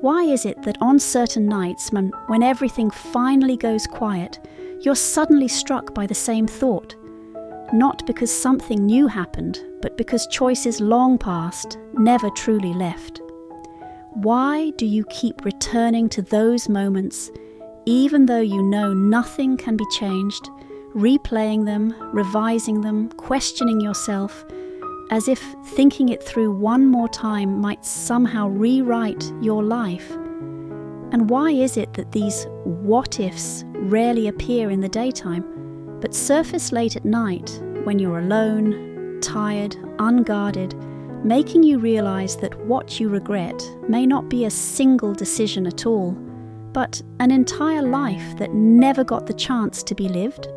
Why is it that on certain nights, when everything finally goes quiet, you're suddenly struck by the same thought? Not because something new happened, but because choices long past never truly left. Why do you keep returning to those moments, even though you know nothing can be changed, replaying them, revising them, questioning yourself, as if thinking it through one more time might somehow rewrite your life? And why is it that these what-ifs rarely appear in the daytime, but surface late at night when you're alone, tired, unguarded, making you realize that what you regret may not be a single decision at all, but an entire life that never got the chance to be lived?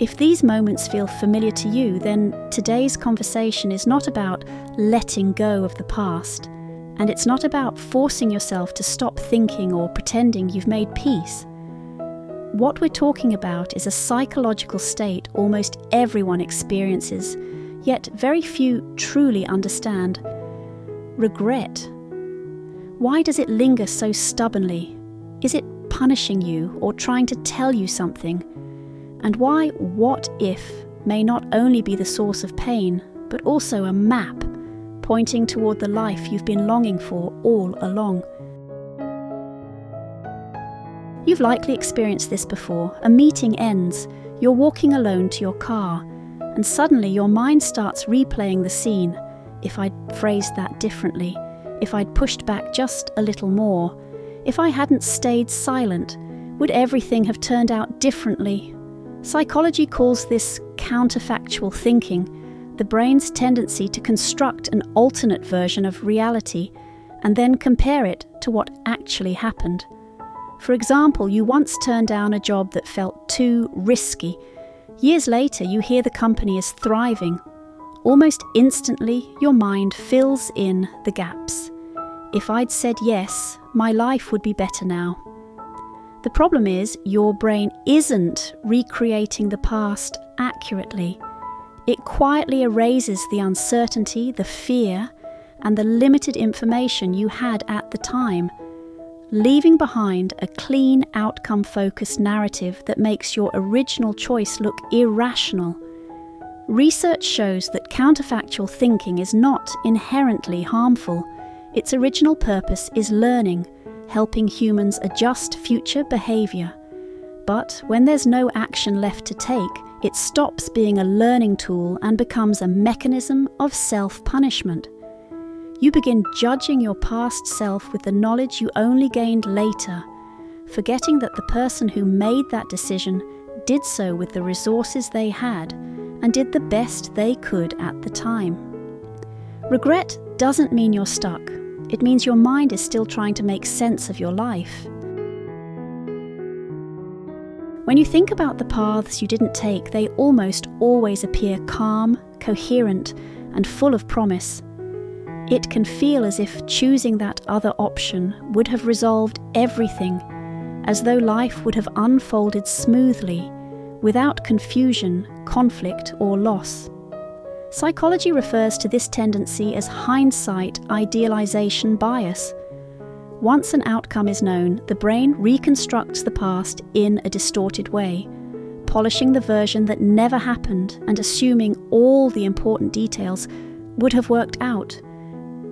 If these moments feel familiar to you, then today's conversation is not about letting go of the past, and it's not about forcing yourself to stop thinking or pretending you've made peace. What we're talking about is a psychological state almost everyone experiences, yet very few truly understand. Regret. Why does it linger so stubbornly? Is it punishing you or trying to tell you something? And why what if may not only be the source of pain, but also a map pointing toward the life you've been longing for all along? You've likely experienced this before. A meeting ends, you're walking alone to your car, and suddenly your mind starts replaying the scene. If I'd phrased that differently, if I'd pushed back just a little more, if I hadn't stayed silent, would everything have turned out differently? Psychology calls this counterfactual thinking, the brain's tendency to construct an alternate version of reality and then compare it to what actually happened. For example, you once turned down a job that felt too risky. Years later, you hear the company is thriving. Almost instantly, your mind fills in the gaps. If I'd said yes, my life would be better now. The problem is, your brain isn't recreating the past accurately. It quietly erases the uncertainty, the fear, and the limited information you had at the time, leaving behind a clean, outcome-focused narrative that makes your original choice look irrational. Research shows that counterfactual thinking is not inherently harmful. Its original purpose is learning, helping humans adjust future behavior. But when there's no action left to take, it stops being a learning tool and becomes a mechanism of self-punishment. You begin judging your past self with the knowledge you only gained later, forgetting that the person who made that decision did so with the resources they had and did the best they could at the time. Regret doesn't mean you're stuck. It means your mind is still trying to make sense of your life. When you think about the paths you didn't take, they almost always appear calm, coherent, and full of promise. It can feel as if choosing that other option would have resolved everything, as though life would have unfolded smoothly, without confusion, conflict, or loss. Psychology refers to this tendency as hindsight idealization bias. Once an outcome is known, the brain reconstructs the past in a distorted way, polishing the version that never happened and assuming all the important details would have worked out.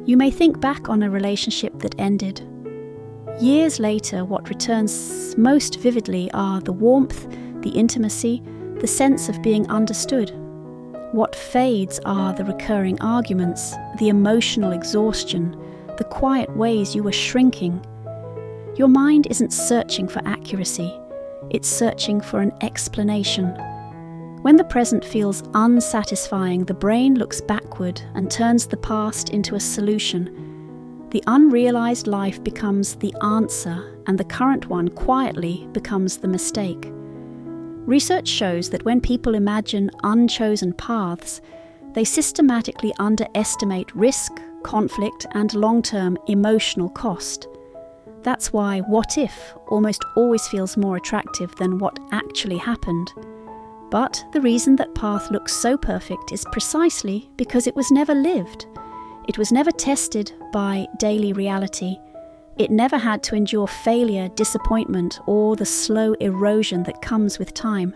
You may think back on a relationship that ended. Years later, what returns most vividly are the warmth, the intimacy, the sense of being understood. What fades are the recurring arguments, the emotional exhaustion, the quiet ways you were shrinking. Your mind isn't searching for accuracy, it's searching for an explanation. When the present feels unsatisfying, the brain looks backward and turns the past into a solution. The unrealized life becomes the answer, and the current one quietly becomes the mistake. Research shows that when people imagine unchosen paths, they systematically underestimate risk, conflict, and long-term emotional cost. That's why what if almost always feels more attractive than what actually happened. But the reason that path looks so perfect is precisely because it was never lived. It was never tested by daily reality. It never had to endure failure, disappointment, or the slow erosion that comes with time.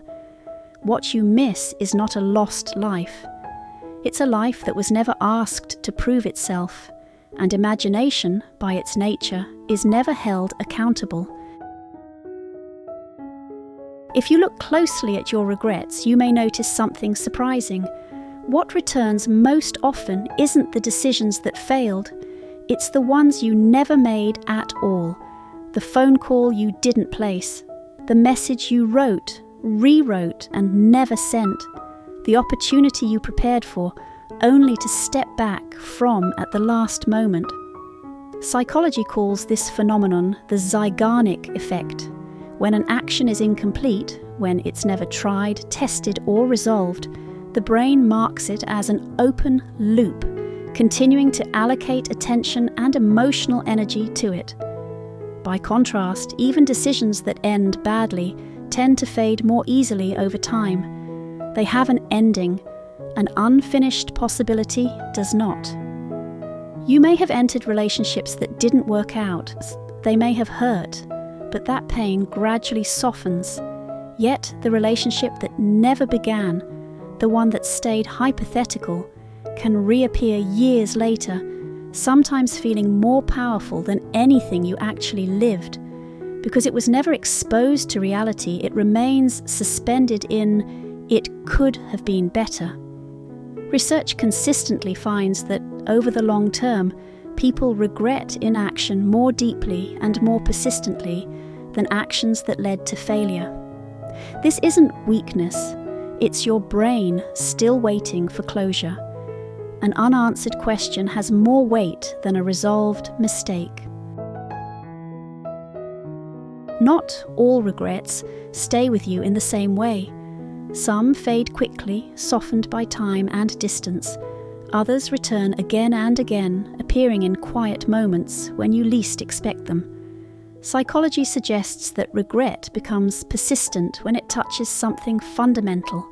What you miss is not a lost life. It's a life that was never asked to prove itself, and imagination, by its nature, is never held accountable. If you look closely at your regrets, you may notice something surprising. What returns most often isn't the decisions that failed, it's the ones you never made at all. The phone call you didn't place, the message you wrote, rewrote, and never sent, the opportunity you prepared for, only to step back from at the last moment. Psychology calls this phenomenon the Zeigarnik effect. When an action is incomplete, when it's never tried, tested, or resolved, the brain marks it as an open loop, continuing to allocate attention and emotional energy to it. By contrast, even decisions that end badly tend to fade more easily over time. They have an ending. An unfinished possibility does not. You may have entered relationships that didn't work out. They may have hurt, but that pain gradually softens. Yet the relationship that never began, the one that stayed hypothetical, can reappear years later, sometimes feeling more powerful than anything you actually lived. Because it was never exposed to reality, it remains suspended in "it could have been better." Research consistently finds that, over the long term, people regret inaction more deeply and more persistently than actions that led to failure. This isn't weakness, it's your brain still waiting for closure. An unanswered question has more weight than a resolved mistake. Not all regrets stay with you in the same way. Some fade quickly, softened by time and distance. Others return again and again, appearing in quiet moments when you least expect them. Psychology suggests that regret becomes persistent when it touches something fundamental: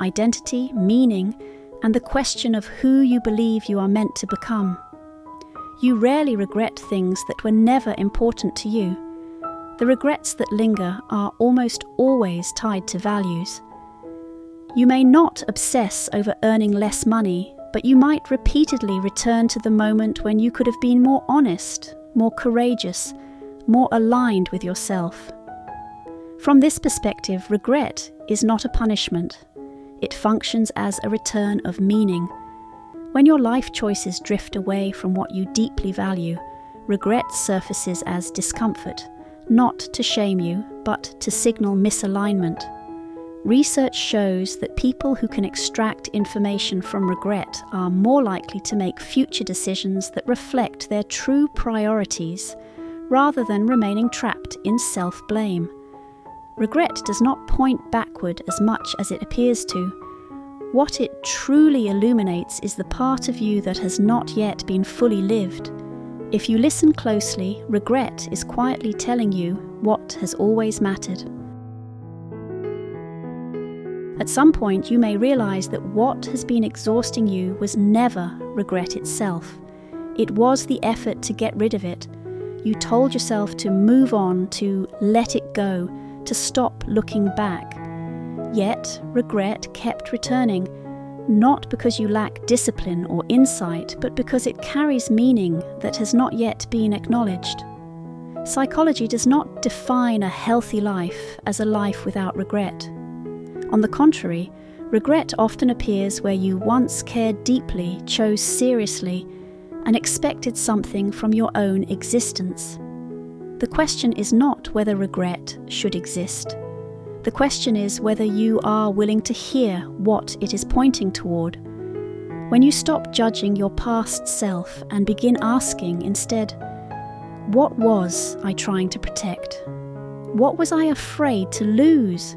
identity, meaning, and the question of who you believe you are meant to become. You rarely regret things that were never important to you. The regrets that linger are almost always tied to values. You may not obsess over earning less money, but you might repeatedly return to the moment when you could have been more honest, more courageous, more aligned with yourself. From this perspective, regret is not a punishment. It functions as a return of meaning. When your life choices drift away from what you deeply value, regret surfaces as discomfort, not to shame you, but to signal misalignment. Research shows that people who can extract information from regret are more likely to make future decisions that reflect their true priorities, rather than remaining trapped in self-blame. Regret does not point backward as much as it appears to. What it truly illuminates is the part of you that has not yet been fully lived. If you listen closely, regret is quietly telling you what has always mattered. At some point, you may realize that what has been exhausting you was never regret itself. It was the effort to get rid of it. You told yourself to move on, to let it go, to stop looking back. Yet, regret kept returning, not because you lack discipline or insight, but because it carries meaning that has not yet been acknowledged. Psychology does not define a healthy life as a life without regret. On the contrary, regret often appears where you once cared deeply, chose seriously, and expected something from your own existence. The question is not whether regret should exist. The question is whether you are willing to hear what it is pointing toward. When you stop judging your past self and begin asking instead, what was I trying to protect? What was I afraid to lose?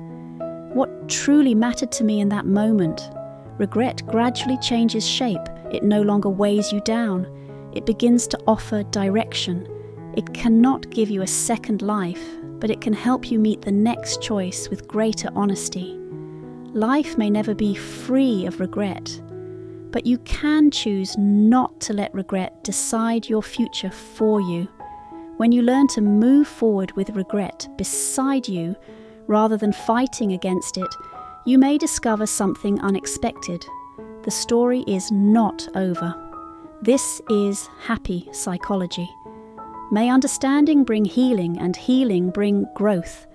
What truly mattered to me in that moment? Regret gradually changes shape. It no longer weighs you down. It begins to offer direction. It cannot give you a second life, but it can help you meet the next choice with greater honesty. Life may never be free of regret, but you can choose not to let regret decide your future for you. When you learn to move forward with regret beside you rather than fighting against it, you may discover something unexpected. The story is not over. This is happy psychology. May understanding bring healing and healing bring growth.